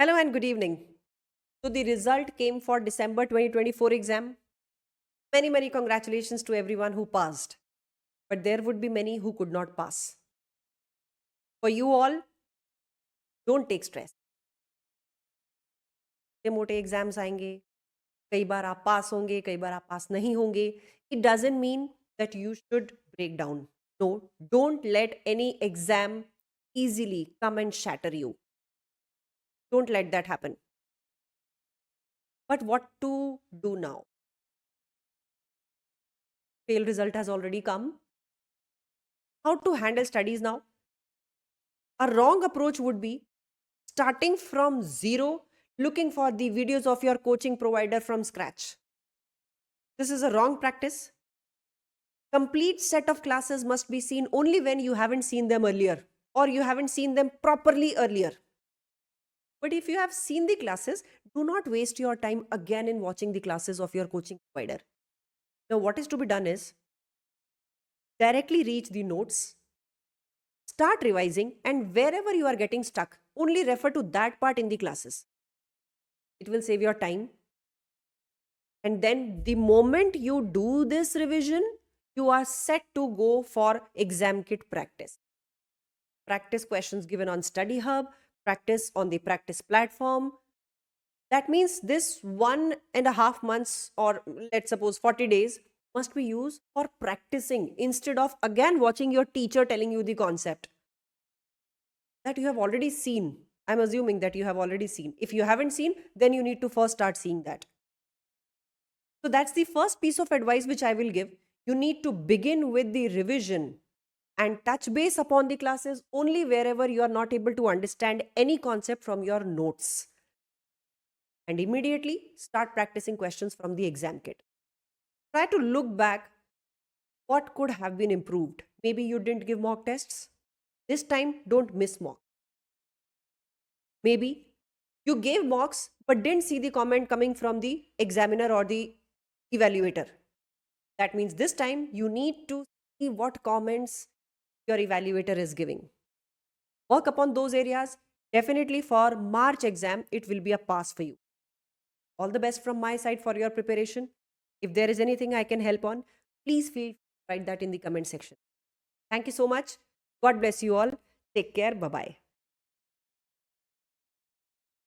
Hello and good evening. So the result came for December 2024 exam. Many congratulations to everyone who passed. But there would be many who could not pass. For you all, don't take stress. मोटे exams आएंगे, कई बार आप पास होंगे, कई बार आप पास नहीं होंगे. It doesn't mean that you should break down. No, don't let any exam easily come and shatter you. Don't let that happen. But what to do now? Fail result has already come. How to handle studies now? A wrong approach would be starting from zero, looking for the videos of your coaching provider from scratch. This is a wrong practice. Complete set of classes must be seen only when you haven't seen them earlier or you haven't seen them properly earlier. But if you have seen the classes, do not waste your time again in watching the classes of your coaching provider. Now, what is to be done is directly reach the notes, start revising, and wherever you are getting stuck, only refer to that part in the classes. It will save your time. And then the moment you do this revision, you are set to go for exam kit practice. Practice questions given on Study Hub, practice on the practice platform. That means this 1.5 months, or let's suppose 40 days, must be used for practicing instead of again watching your teacher telling you the concept that you have already seen. I'm assuming that you have already seen. If you haven't seen, then you need to first start seeing that. So that's the first piece of advice which I will give. You need to begin with the revision and touch base upon the classes only wherever you are not able to understand any concept from your notes. And immediately start practicing questions from the exam kit. Try to look back what could have been improved. Maybe you didn't give mock tests. This time, don't miss mock. Maybe you gave mocks but didn't see the comment coming from the examiner or the evaluator. That means this time you need to see what comments your evaluator is giving. Work upon those areas. Definitely for March exam, it will be a pass for you. All the best from my side for your preparation. If there is anything I can help on, please feel free to write that in the comment section. Thank you so much. God bless you all. Take care. Bye-bye.